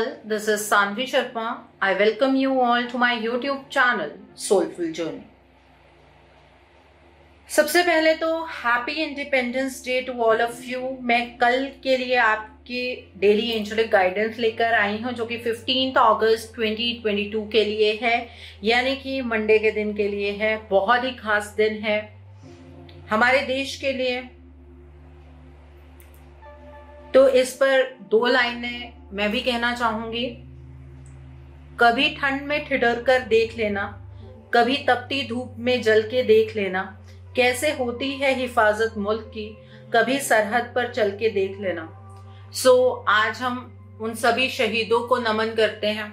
all, this is Sanvi Sharma. I welcome you all to my YouTube channel Soulful Journey. सबसे पहले तो happy independence day to all of you. मैं कल के लिए आपकी डेली एंजेलिक गाइडेंस लेकर आई हूँ जो कि 15 अगस्त 2022 के लिए है, यानी कि मंडे के दिन के लिए है। बहुत ही खास दिन है हमारे देश के लिए। तो इस पर दो लाइनें मैं भी कहना चाहूंगी। कभी ठंड में ठिठुर कर देख लेना, कभी तपती धूप में जल के देख लेना, कैसे होती है हिफाजत मुल्क की, कभी सरहद पर चल के देख लेना। आज हम उन सभी शहीदों को नमन करते हैं,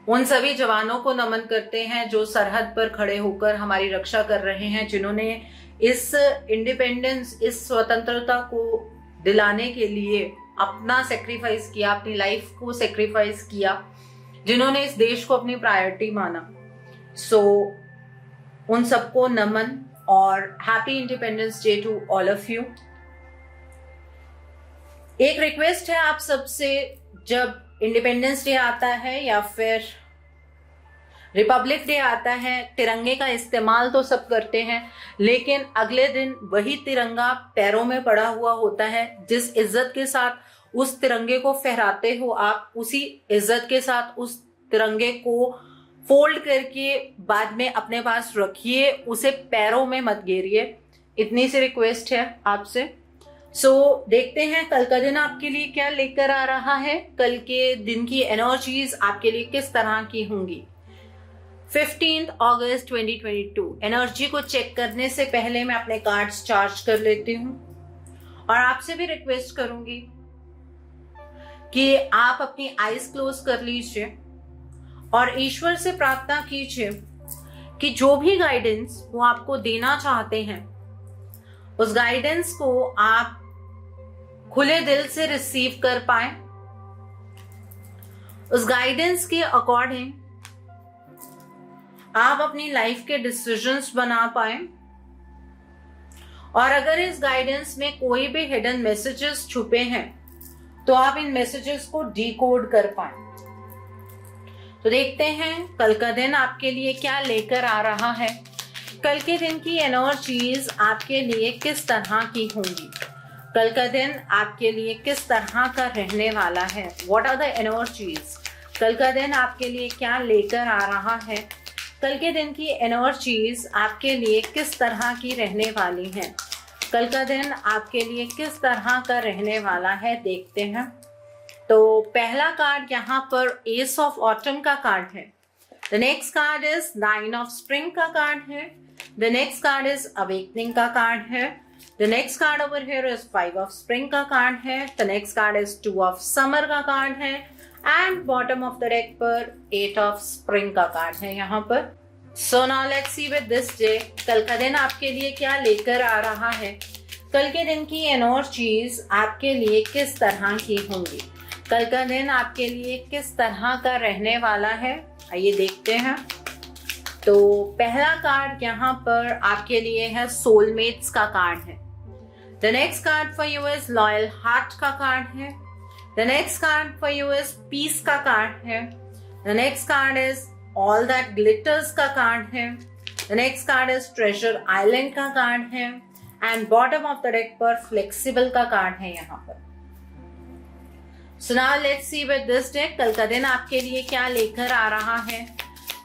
उन सभी जवानों को नमन करते हैं जो सरहद पर खड़े होकर हमारी रक्षा कर रहे हैं, जिन्होंने इस इंडिपेंडेंस, इस स्वतंत्रता को दिलाने के लिए अपना सेक्रीफाइस किया, अपनी लाइफ को सेक्रीफाइस किया, जिन्होंने इस देश को अपनी प्रायोरिटी माना। उन सबको नमन और happy independence day to all of you. एक रिक्वेस्ट है आप सबसे, जब इंडिपेंडेंस डे आता है या फिर रिपब्लिक डे आता है, तिरंगे का इस्तेमाल तो सब करते हैं, लेकिन अगले दिन वही तिरंगा पैरों में पड़ा हुआ होता है। जिस इज्जत के साथ उस तिरंगे को फहराते हो आप, उसी इज्जत के साथ उस तिरंगे को फोल्ड करके बाद में अपने पास रखिए, उसे पैरों में मत घेरिए। इतनी सी रिक्वेस्ट है आपसे। देखते हैं कल का दिन आपके लिए क्या लेकर आ रहा है। कल के दिन की एनर्जीज आपके लिए किस तरह की होंगी। 15 अगस्त 2022। एनर्जी को चेक करने से पहले मैं अपने कार्ड्स चार्ज कर लेती हूं और आपसे भी रिक्वेस्ट करूंगी कि आप अपनी आईज क्लोज कर लीजिए और ईश्वर से प्रार्थना कीजिए कि जो भी गाइडेंस वो आपको देना चाहते हैं, उस गाइडेंस को आप खुले दिल से रिसीव कर पाए, उस गाइडेंस के अकॉर्डिंग आप अपनी लाइफ के डिसीजंस बना पाए। और अगर इस गाइडेंस में कोई भी हिडन मैसेजेस छुपे हैं तो आप इन मैसेजेस को डिकोड कर पाए। तो देखते हैं कल का दिन आपके लिए क्या लेकर आ रहा है। कल के दिन की एनर्जीज आपके लिए किस तरह की होंगी। कल का दिन आपके लिए किस तरह का रहने वाला है। What are the energies. कल का दिन आपके लिए क्या लेकर आ रहा है। कल के दिन की एनर्जीज आपके लिए किस तरह की रहने वाली हैं। कल का दिन आपके लिए किस तरह का रहने वाला है, देखते हैं। तो पहला कार्ड यहाँ पर एस ऑफ ऑटम का कार्ड है। The next card is 9 of spring का कार्ड है। The next card is awakening का कार्ड है। The next card over here is 5 of spring का कार्ड है। The next card is 2 of summer का card है and bottom of the deck पर 8 of spring का कार्ड है यहाँ पर। So now let's see with this day कल का दिन आपके लिए क्या लेकर आ रहा है। कल के दिन की एनर्जीज आपके लिए किस तरह की होंगी। कल का दिन आपके लिए किस तरह का रहने वाला है, आइए देखते हैं। तो पहला कार्ड यहाँ पर आपके लिए है सोलमेट्स का कार्ड है। The next card for you is loyal heart का कार्ड है। The next card for you is peace का कार्ड है। The next card is all that glitters का कार्ड है। The next card is treasure island का card है and bottom of the deck पर flexible का कार्ड है यहाँ पर। So now let's see with this deck कल का दिन आपके लिए क्या लेकर आ रहा है।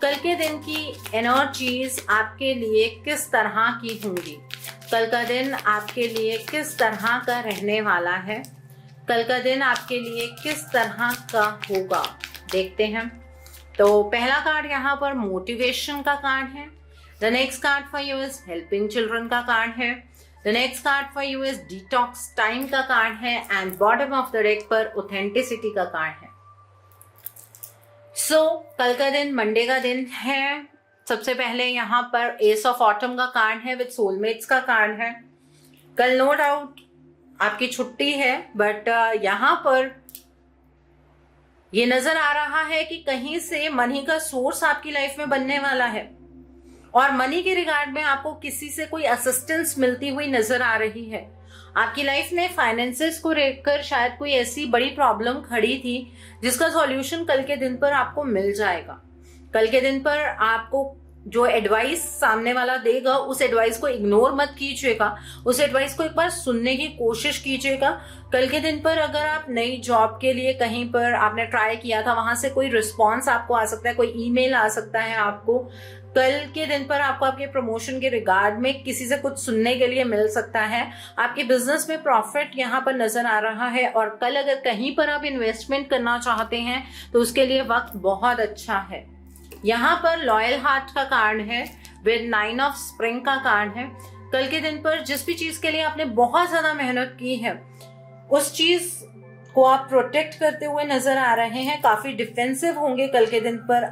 कल के दिन की एनर्जीज आपके लिए किस तरह की होंगी। कल का दिन आपके लिए किस तरह का रहने वाला है। कल का दिन आपके लिए किस तरह का होगा, देखते हैं। तो पहला कार्ड यहाँ पर मोटिवेशन का कार्ड है। The next card for you is helping children का कार्ड है। The next card for you is detox time का कार्ड है and bottom of the deck पर ऑथेंटिसिटी का कार्ड है। कल का दिन मंडे का दिन है। सबसे पहले यहाँ पर एस ऑफ ऑटम का कार्ड है विद सोलमेट्स का कार्ड है। कल नो डाउट आपकी छुट्टी है, बट यहाँ पर ये नजर आ रहा है कि कहीं से मनी का सोर्स आपकी लाइफ में बनने वाला है और मनी के रिगार्ड में आपको किसी से कोई असिस्टेंस मिलती हुई नजर आ रही है। आपकी लाइफ में फाइनेंसेस को लेकर शायद कोई ऐसी बड़ी प्रॉब्लम खड़ी थी जिसका सॉल्यूशन कल के दिन पर आपको मिल जाएगा। कल के दिन पर आपको जो एडवाइस सामने वाला देगा उस एडवाइस को इग्नोर मत कीजिएगा, उस एडवाइस को एक बार सुनने की कोशिश कीजिएगा। कल के दिन पर अगर आप नई जॉब के लिए कहीं पर आपने ट्राई किया था, वहां से कोई रिस्पॉन्स आपको आ सकता है, कोई ईमेल आ सकता है आपको। कल के दिन पर आपको आपके प्रमोशन के रिगार्ड में किसी से कुछ सुनने के लिए मिल सकता है। आपके बिजनेस में प्रॉफिट यहाँ पर नजर आ रहा है। और कल अगर कहीं पर आप इन्वेस्टमेंट करना चाहते हैं तो उसके लिए वक्त बहुत अच्छा है। यहाँ पर लॉयल हार्ट का कार्ड है विद 9 ऑफ स्प्रिंग का कार्ड है। कल के दिन पर जिस भी चीज के लिए आपने बहुत ज्यादा मेहनत की है उस चीज को आप प्रोटेक्ट करते हुए नजर आ रहे हैं। काफी डिफेंसिव होंगे कल के दिन पर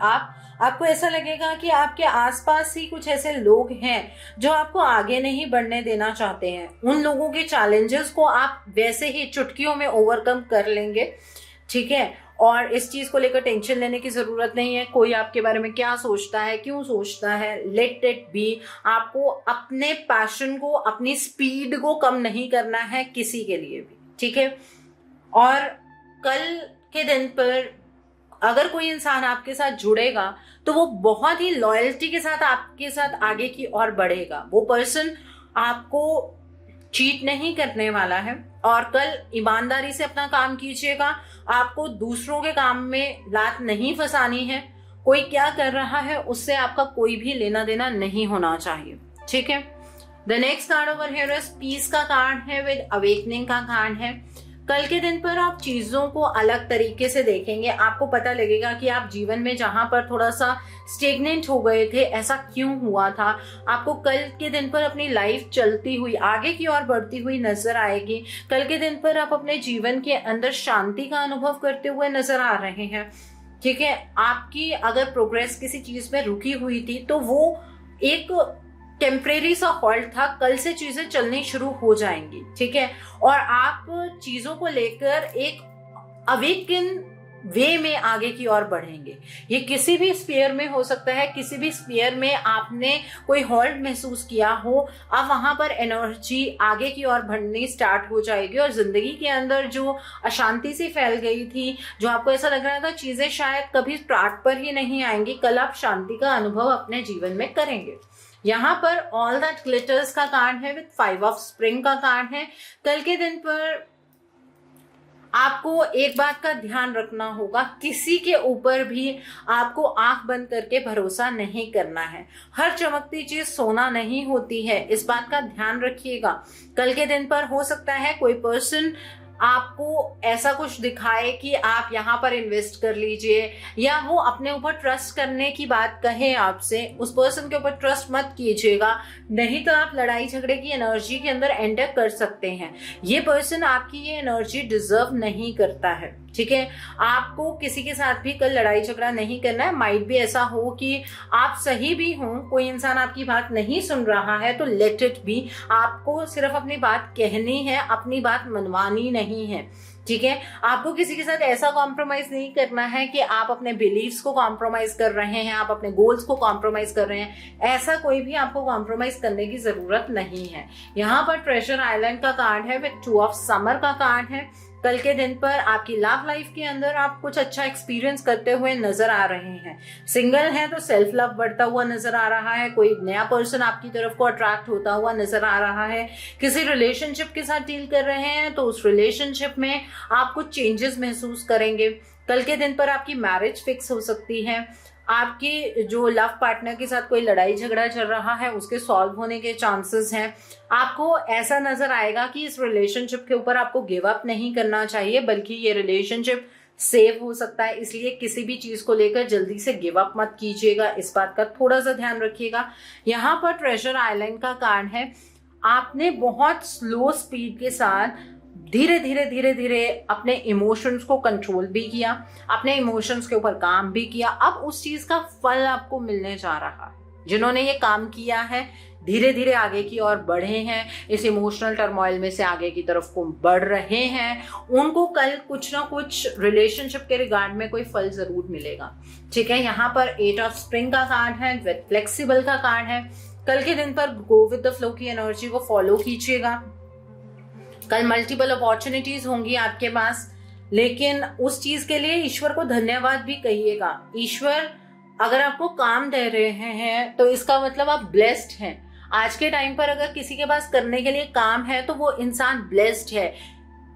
आपको ऐसा लगेगा कि आपके आसपास ही कुछ ऐसे लोग हैं जो आपको आगे नहीं बढ़ने देना चाहते हैं। उन लोगों के चैलेंजेस को आप वैसे ही चुटकियों में ओवरकम कर लेंगे, ठीक है। और इस चीज को लेकर टेंशन लेने की जरूरत नहीं है। कोई आपके बारे में क्या सोचता है, क्यों सोचता है, लेट इट बी। आपको अपने पैशन को, अपनी स्पीड को कम नहीं करना है किसी के लिए भी, ठीक है। और कल के दिन पर अगर कोई इंसान आपके साथ जुड़ेगा तो वो बहुत ही लॉयल्टी के साथ आपके साथ आगे की ओर बढ़ेगा। वो पर्सन आपको चीट नहीं करने वाला है। और कल ईमानदारी से अपना काम कीजिएगा। आपको दूसरों के काम में लात नहीं फंसानी है। कोई क्या कर रहा है उससे आपका कोई भी लेना देना नहीं होना चाहिए, ठीक है। The next card over here is peace का कार्ड है विद अवेकनिंग का कार्ड है। कल के दिन पर आप चीजों को अलग तरीके से देखेंगे। आपको पता लगेगा कि आप जीवन में जहां पर थोड़ा सा स्टेगनेंट हो गए थे ऐसा क्यों हुआ था। आपको कल के दिन पर अपनी लाइफ चलती हुई आगे की ओर बढ़ती हुई नजर आएगी। कल के दिन पर आप अपने जीवन के अंदर शांति का अनुभव करते हुए नजर आ रहे हैं, ठीक है। आपकी अगर प्रोग्रेस किसी चीज में रुकी हुई थी तो वो एक टेम्परेरी सा हॉल्ट था। कल से चीजें चलनी शुरू हो जाएंगी, ठीक है। और आप चीजों को लेकर एक अवेकन वे में आगे की ओर बढ़ेंगे। ये किसी भी स्फीयर में हो सकता है। किसी भी स्फीयर में आपने कोई हॉल्ट महसूस किया हो, अब वहां पर एनर्जी आगे की ओर बढ़नी स्टार्ट हो जाएगी। और जिंदगी के अंदर जो अशांति सी फैल गई थी, जो आपको ऐसा लग रहा था चीजें शायद कभी ट्रैक पर ही नहीं आएंगी, कल आप शांति का अनुभव अपने जीवन में करेंगे। यहाँ पर ऑल दैट ग्लिटर्स का कार्ड है विद 5 ऑफ स्प्रिंग का कार्ड है। कल के दिन पर आपको एक बात का ध्यान रखना होगा, किसी के ऊपर भी आपको आंख बंद करके भरोसा नहीं करना है। हर चमकती चीज सोना नहीं होती है, इस बात का ध्यान रखिएगा। कल के दिन पर हो सकता है कोई पर्सन आपको ऐसा कुछ दिखाए कि आप यहाँ पर इन्वेस्ट कर लीजिए, या वो अपने ऊपर ट्रस्ट करने की बात कहे आपसे। उस पर्सन के ऊपर ट्रस्ट मत कीजिएगा, नहीं तो आप लड़ाई झगड़े की एनर्जी के अंदर एंटर कर सकते हैं। ये पर्सन आपकी ये एनर्जी डिजर्व नहीं करता है, ठीक है। आपको किसी के साथ भी कल लड़ाई झगड़ा नहीं करना है। माइट भी ऐसा हो कि आप सही भी हो, कोई इंसान आपकी बात नहीं सुन रहा है तो लेट इट बी। आपको सिर्फ अपनी बात कहनी है, अपनी बात मनवानी नहीं है, ठीक है। आपको किसी के साथ ऐसा कॉम्प्रोमाइज नहीं करना है कि आप अपने बिलीव्स को कॉम्प्रोमाइज कर रहे हैं, आप अपने गोल्स को कॉम्प्रोमाइज कर रहे हैं। ऐसा कोई भी आपको कॉम्प्रोमाइज करने की जरूरत नहीं है। यहाँ पर ट्रेजर आइलैंड का कार्ड है विद 2 ऑफ समर का कार्ड है। कल के दिन पर आपकी लव लाइफ के अंदर आप कुछ अच्छा एक्सपीरियंस करते हुए नजर आ रहे हैं। सिंगल हैं तो सेल्फ लव बढ़ता हुआ नजर आ रहा है। कोई नया पर्सन आपकी तरफ को अट्रैक्ट होता हुआ नजर आ रहा है। किसी रिलेशनशिप के साथ डील कर रहे हैं तो उस रिलेशनशिप में आप कुछ चेंजेस महसूस करेंगे। कल के दिन पर आपकी मैरिज फिक्स हो सकती है। आपकी जो लव पार्टनर के साथ कोई लड़ाई झगड़ा चल रहा है उसके सॉल्व होने के चांसेस हैं। आपको ऐसा नजर आएगा कि इस रिलेशनशिप के ऊपर आपको गिव अप नहीं करना चाहिए, बल्कि ये रिलेशनशिप सेव हो सकता है। इसलिए किसी भी चीज को लेकर जल्दी से गिव अप मत कीजिएगा, इस बात का थोड़ा सा ध्यान रखिएगा। यहाँ पर ट्रेजर आइलैंड का कार्ड है। आपने बहुत स्लो स्पीड के साथ धीरे धीरे धीरे धीरे अपने इमोशंस को कंट्रोल भी किया, अपने इमोशंस के ऊपर काम भी किया। अब उस चीज का फल आपको मिलने जा रहा है। जिन्होंने ये काम किया है धीरे धीरे आगे की ओर बढ़े हैं, इस इमोशनल टर्मोइल में से आगे की तरफ को बढ़ रहे हैं, उनको कल कुछ ना कुछ रिलेशनशिप के रिगार्ड में कोई फल जरूर मिलेगा, ठीक है। यहाँ पर 8 ऑफ स्प्रिंग का कार्ड है विद फ्लेक्सिबल का कार्ड है। कल के दिन पर गो विद द फ्लो की एनर्जी को फॉलो कीजिएगा। कल मल्टीपल अपॉर्चुनिटीज होंगी आपके पास, लेकिन उस चीज के लिए ईश्वर को धन्यवाद भी कहिएगा। ईश्वर अगर आपको काम दे रहे हैं तो इसका मतलब आप ब्लेस्ड हैं। आज के टाइम पर अगर किसी के पास करने के लिए काम है तो वो इंसान ब्लेस्ड है।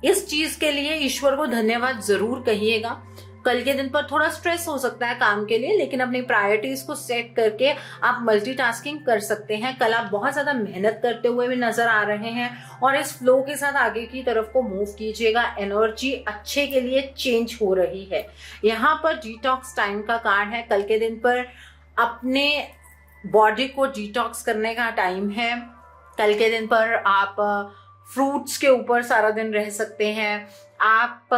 इस चीज के लिए ईश्वर को धन्यवाद जरूर कहिएगा। कल के दिन पर थोड़ा स्ट्रेस हो सकता है काम के लिए, लेकिन अपनी प्रायोरिटीज को सेट करके आप मल्टीटास्किंग कर सकते हैं। कल आप बहुत ज्यादा मेहनत करते हुए भी नजर आ रहे हैं और इस फ्लो के साथ आगे की तरफ को मूव कीजिएगा। एनर्जी अच्छे के लिए चेंज हो रही है। यहाँ पर डिटॉक्स टाइम का कार्ड है। कल के दिन पर अपने बॉडी को डिटॉक्स करने का टाइम है। कल के दिन पर आप फ्रूट्स के ऊपर सारा दिन रह सकते हैं। आप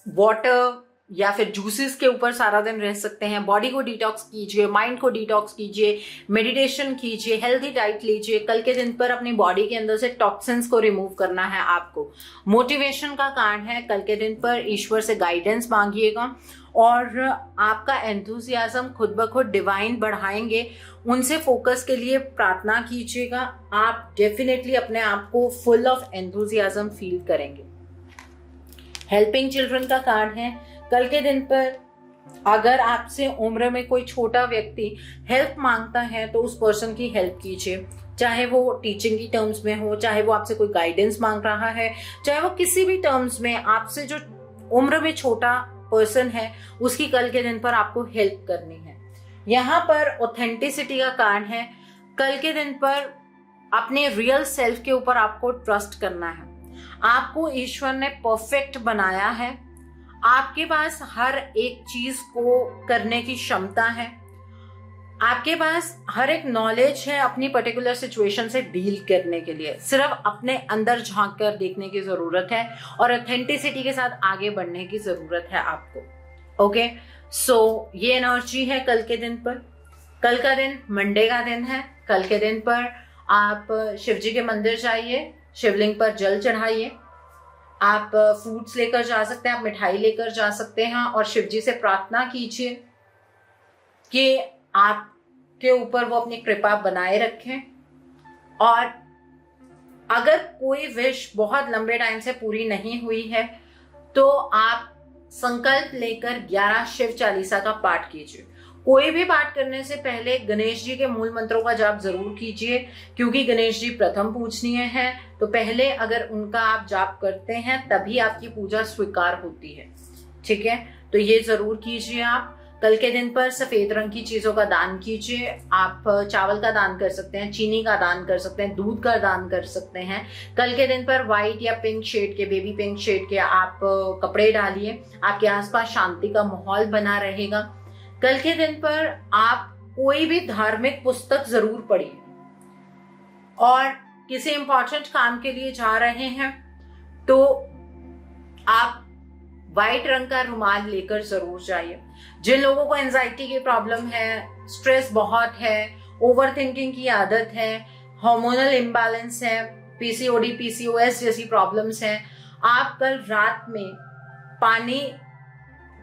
वाटर या फिर जूसेस के ऊपर सारा दिन रह सकते हैं। बॉडी को डिटॉक्स कीजिए, माइंड को डिटॉक्स कीजिए, मेडिटेशन कीजिए, हेल्दी डाइट लीजिए। कल के दिन पर अपनी बॉडी के अंदर से टॉक्सिन्स को रिमूव करना है आपको। मोटिवेशन का कार्ड है। कल के दिन पर ईश्वर से गाइडेंस मांगिएगा और आपका एंथुसियाज्म खुद ब खुद डिवाइन बढ़ाएंगे। उनसे फोकस के लिए प्रार्थना कीजिएगा। आप डेफिनेटली अपने आप को फुल ऑफ एंथुसियाज्म फील करेंगे। हेल्पिंग चिल्ड्रन का कार्ड है। कल के दिन पर अगर आपसे उम्र में कोई छोटा व्यक्ति हेल्प मांगता है तो उस पर्सन की हेल्प कीजिए, चाहे वो टीचिंग की टर्म्स में हो, चाहे वो आपसे कोई गाइडेंस मांग रहा है, चाहे वो किसी भी टर्म्स में आपसे जो उम्र में छोटा पर्सन है उसकी कल के दिन पर आपको हेल्प करनी है। यहाँ पर ऑथेंटिसिटी का कार्ड है। कल के दिन पर अपने रियल सेल्फ के ऊपर आपको ट्रस्ट करना है। आपको ईश्वर ने परफेक्ट बनाया है। आपके पास हर एक चीज को करने की क्षमता है। आपके पास हर एक नॉलेज है अपनी पर्टिकुलर सिचुएशन से डील करने के लिए। सिर्फ अपने अंदर झांक कर देखने की जरूरत है और ऑथेंटिसिटी के साथ आगे बढ़ने की जरूरत है आपको। ओके, सो ये एनर्जी है कल के दिन पर। कल का दिन मंडे का दिन है। कल के दिन पर आप शिव जी के मंदिर जाइए, शिवलिंग पर जल चढ़ाइए। आप फ्रूट्स लेकर जा सकते हैं, आप मिठाई लेकर जा सकते हैं और शिव जी से प्रार्थना कीजिए कि आपके ऊपर वो अपनी कृपा बनाए रखें। और अगर कोई विश बहुत लंबे टाइम से पूरी नहीं हुई है तो आप संकल्प लेकर 11 शिव चालीसा का पाठ कीजिए। कोई भी पाठ करने से पहले गणेश जी के मूल मंत्रों का जाप जरूर कीजिए, क्योंकि गणेश जी प्रथम पूजनीय हैं। तो पहले अगर उनका आप जाप करते हैं तभी आपकी पूजा स्वीकार होती है। ठीक है, तो ये जरूर कीजिए। आप कल के दिन पर सफेद रंग की चीजों का दान कीजिए। आप चावल का दान कर सकते हैं, चीनी का दान कर सकते हैं, दूध का दान कर सकते हैं। कल के दिन पर व्हाइट या पिंक शेड के, बेबी पिंक शेड के आप कपड़े डालिए। आपके आसपास शांति का माहौल बना रहेगा। कल के दिन पर आप कोई भी धार्मिक पुस्तक जरूर पढ़िए और किसी इंपॉर्टेंट काम के लिए जा रहे हैं तो आप व्हाइट रंग का रुमाल लेकर जरूर जाइए। जिन लोगों को एंजाइटी की प्रॉब्लम है, स्ट्रेस बहुत है, ओवर थिंकिंग की आदत है, हार्मोनल इम्बैलेंस है, पीसीओडी, पीसीओएस जैसी प्रॉब्लम्स हैं, आप कल रात में पानी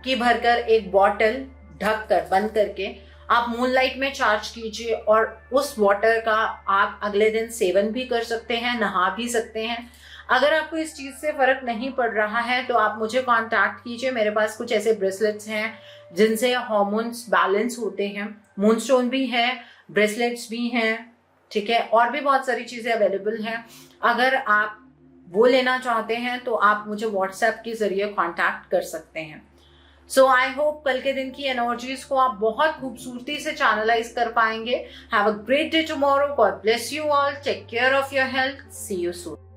की भरकर एक बॉटल ढक कर बंद करके आप मूनलाइट में चार्ज कीजिए और उस वाटर का आप अगले दिन सेवन भी कर सकते हैं, नहा भी सकते हैं। अगर आपको इस चीज से फर्क नहीं पड़ रहा है तो आप मुझे कांटेक्ट कीजिए। मेरे पास कुछ ऐसे ब्रेसलेट्स हैं जिनसे हार्मोन्स बैलेंस होते हैं। मूनस्टोन भी है, ब्रेसलेट्स भी हैं, ठीक है, और भी बहुत सारी चीजें अवेलेबल हैं। अगर आप वो लेना चाहते हैं तो आप मुझे व्हाट्सएप के जरिए कांटेक्ट कर सकते हैं। सो आई होप कल के दिन की एनर्जीज को आप बहुत खूबसूरती से चैनलाइज कर पाएंगे। Have a great day tomorrow. God bless you all. Take care of your health. See you soon.